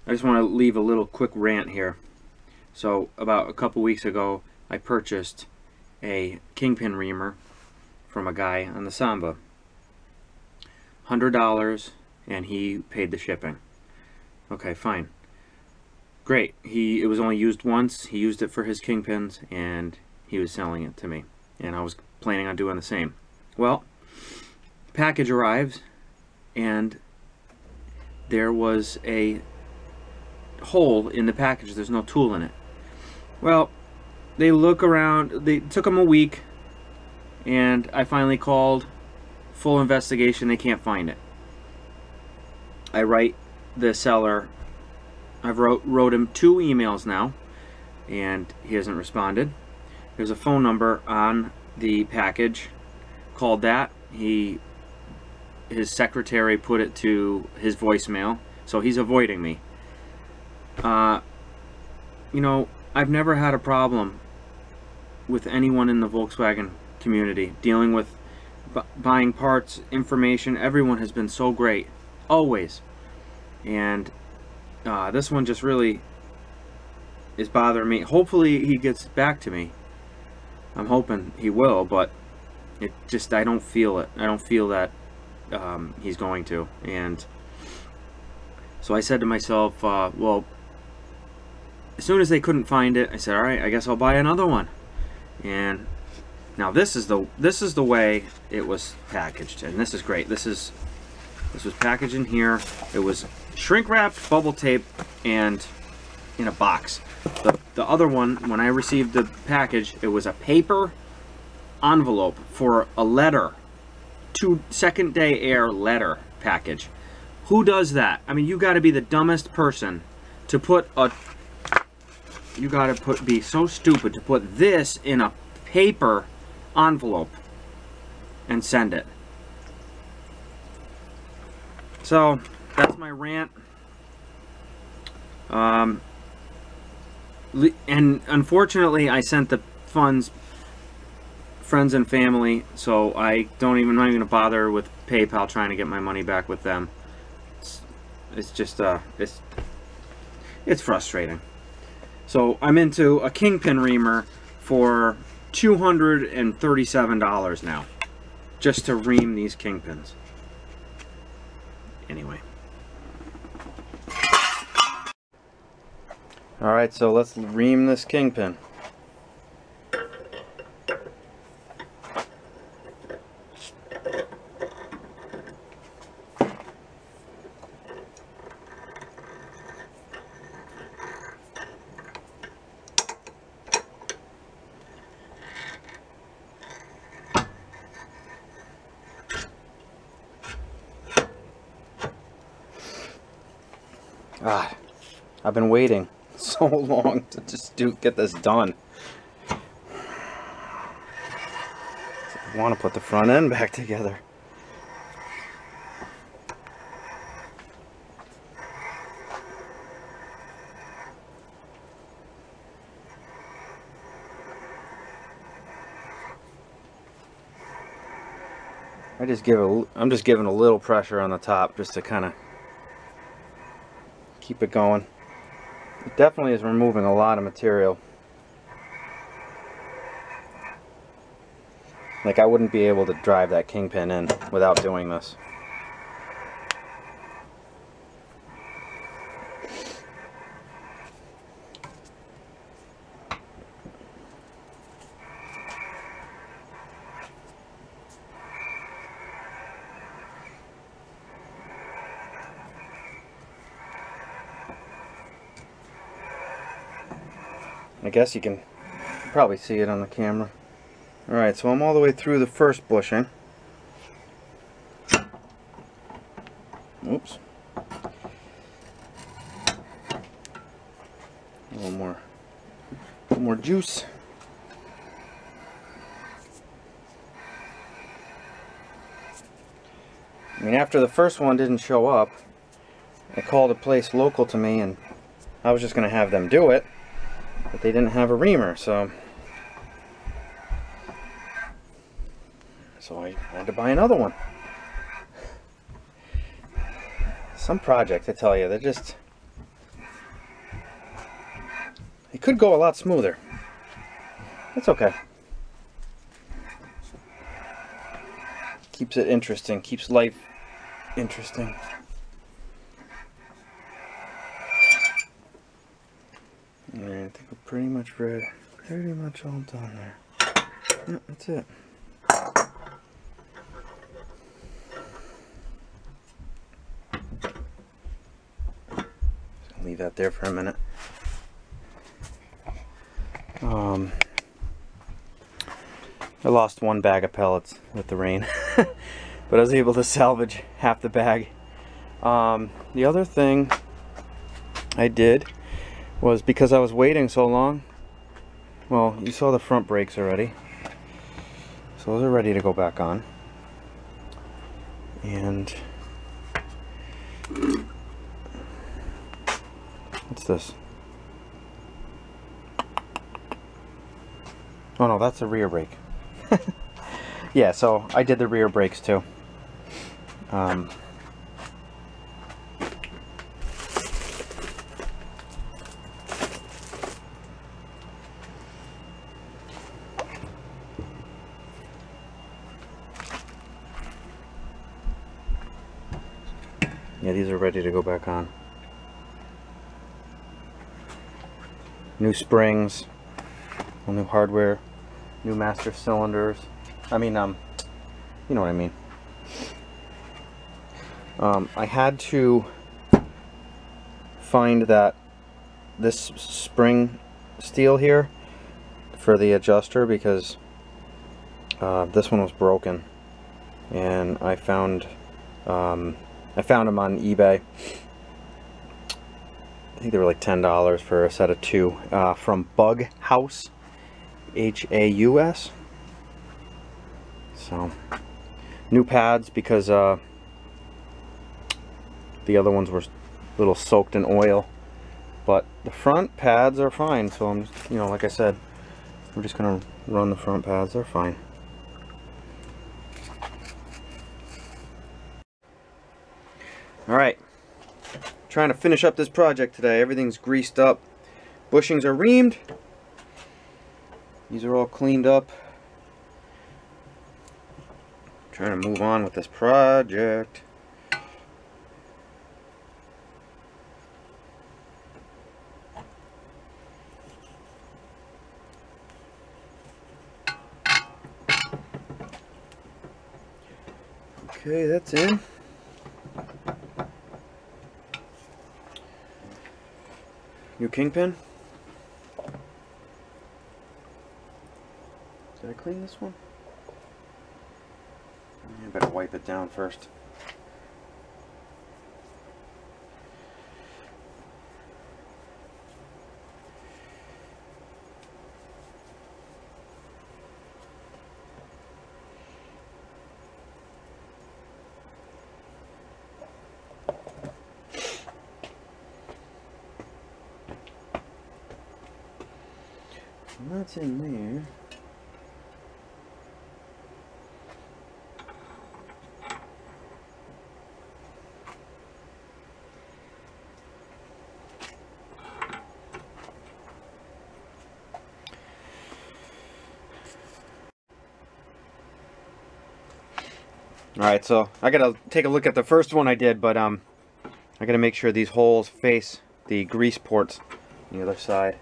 I just want to leave a little quick rant here. So about a couple weeks ago, I purchased a kingpin reamer from a guy on the Samba. $100, and he paid the shipping. Okay, fine. Great. It was only used once. He used it for his kingpins, and he was selling it to me. And I was planning on doing the same. Well, package arrives, and there was a hole in the package. There's no tool in it. Well, they look around. It took them a week, and I finally called. Full investigation. They can't find it. I write the seller. I've wrote him 2 emails now, and he hasn't responded. There's a phone number on the package. Called that. His secretary put it to his voicemail, so he's avoiding me. You know, I've never had a problem with anyone in the Volkswagen community dealing with buying parts, information. Everyone has been so great, always. And this one just really is bothering me. Hopefully he gets back to me. I'm hoping he will, but it just, I don't feel it. I don't feel that he's going to. And so I said to myself, well, as soon as they couldn't find it, I said, all right, I guess I'll buy another one. And now this is the way it was packaged, and this is great. This was packaged in here. It was shrink wrapped, bubble tape, and in a box. The other one, when I received the package, it was a paper envelope for a letter, second day air letter package. Who does that? I mean, you got to be the dumbest person to put a. You got to be so stupid to put this in a paper envelope and send it. So that's my rant. And unfortunately, I sent the funds friends and family, so I'm not even gonna bother with PayPal trying to get my money back with them. It's just it's frustrating. So I'm into a kingpin reamer for $237 now, just to ream these kingpins. Anyway. Alright, so let's ream this kingpin. I've been waiting so long to just get this done. I want to put the front end back together. I'm just giving a little pressure on the top just to kind of keep it going. It definitely is removing a lot of material. Like, I wouldn't be able to drive that kingpin in without doing this. I guess you can probably see it on the camera. Alright, so I'm all the way through the first bushing. Oops. A little more juice. I mean, after the first one didn't show up, I called a place local to me, and I was just going to have them do it, but they didn't have a reamer, so I had to buy another one. Some projects, I tell you, It could go a lot smoother. It's okay. Keeps it interesting. Keeps life interesting. Alright, I think we're pretty much ready. Pretty much all done there. Yep, that's it. Just gonna leave that there for a minute. I lost one bag of pellets with the rain, but I was able to salvage half the bag. The other thing I did was, because I was waiting so long, well, you saw the front brakes already, so those are ready to go back on. And what's this? Oh no, that's the rear brake. Yeah, so I did the rear brakes too. Yeah, these are ready to go back on. New springs, all new hardware, new master cylinders. I mean, you know what I mean. I had to find this spring steel here for the adjuster, because this one was broken, and I found them on eBay. I think they were like $10 for a set of two, from Bug House, H-A-U-S. So, new pads, because the other ones were a little soaked in oil, but the front pads are fine. So I'm, like I said, we're just gonna run the front pads. They're fine. All right, trying to finish up this project today. Everything's greased up. Bushings are reamed. These are all cleaned up. Trying to move on with this project. Okay, that's in. New kingpin. Did I clean this one? I better wipe it down first. And that's in there. Alright, so I gotta take a look at the first one I did, but I gotta make sure these holes face the grease ports on the other side.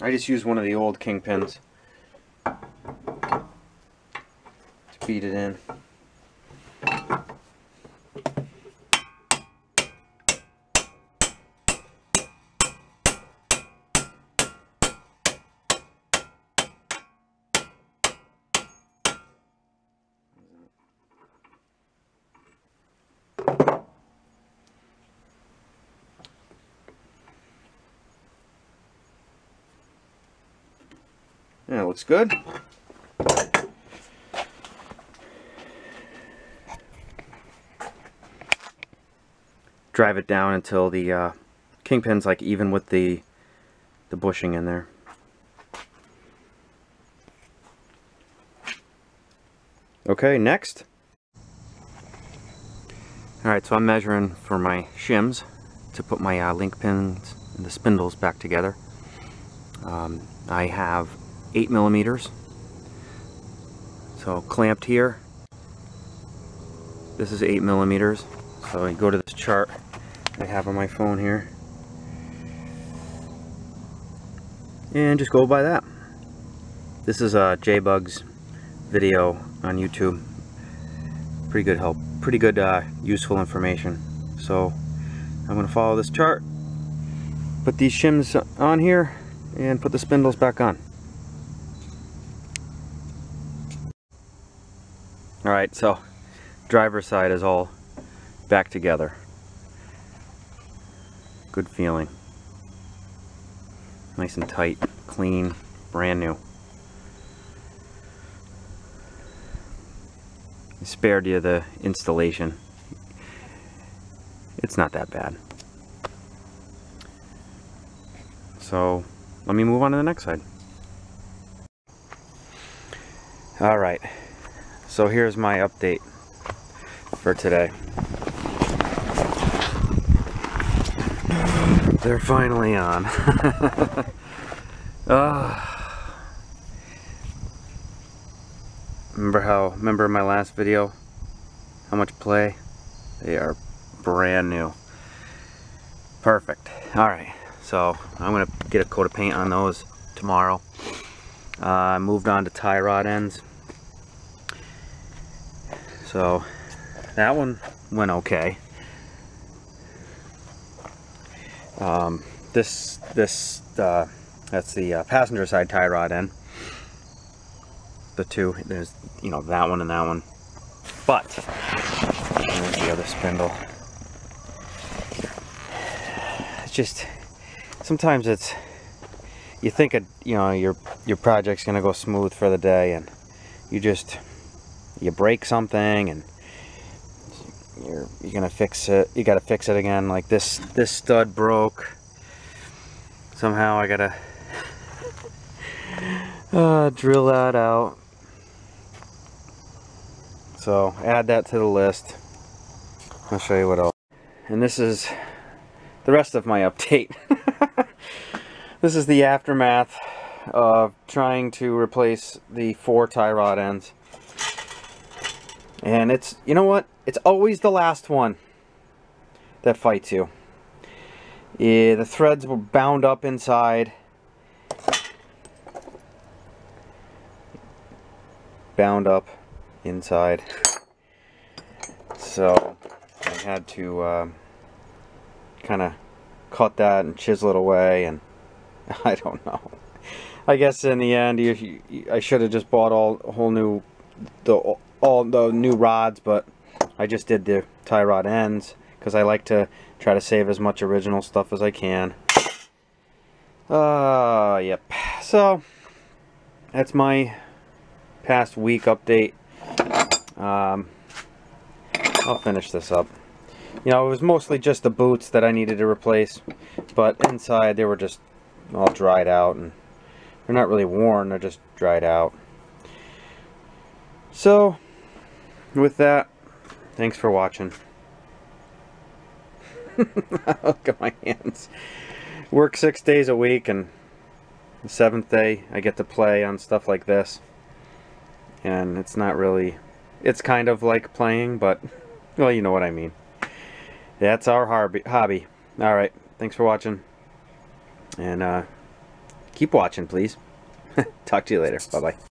I just used one of the old kingpins to feed it in. Yeah, it looks good. drive it down until the kingpin's like even with the bushing in there. Okay, next. Alright, so I'm measuring for my shims to put my link pins and the spindles back together. I have 8 millimeters. So clamped here. This is 8 millimeters. So I go to this chart I have on my phone here. And just go by that. This is J-Bug's video on YouTube. Pretty good help. Pretty good useful information. So I'm going to follow this chart. Put these shims on here and put the spindles back on. Alright, so driver's side is all back together. Good feeling. Nice and tight, clean, brand new. I spared you the installation. It's not that bad. So let me move on to the next side. Alright, so here's my update for today. They're finally on. Remember my last video? How much play? They are brand new. Perfect. Alright, so I'm gonna get a coat of paint on those tomorrow. I moved on to tie rod ends. So that one went okay. That's the passenger side tie rod end. The two, there's, you know, that one and that one. But there's the other spindle. It's just sometimes it's, you think you know, your project's gonna go smooth for the day, and you break something and you're gonna fix it. You gotta fix it again. Like this stud broke. Somehow I gotta drill that out. So add that to the list. I'll show you what else. And this is the rest of my update. This is the aftermath of trying to replace the 4 tie rod ends. And it's, you know what? It's always the last one that fights you. Yeah, the threads were bound up inside. Bound up inside. So I had to kind of cut that and chisel it away, and I don't know. I guess in the end, I should have just bought all the new rods, but I just did the tie rod ends because I like to try to save as much original stuff as I can. Yep. So that's my past week update. I'll finish this up. You know, it was mostly just the boots that I needed to replace, but inside they were just all dried out, and they're not really worn, they're just dried out. So with that, thanks for watching. Look at my hands. Work 6 days a week, and the 7th day I get to play on stuff like this. And it's not really, it's kind of like playing, but, well, you know what I mean. That's our hobby. Alright, thanks for watching. And keep watching, please. Talk to you later. Bye-bye.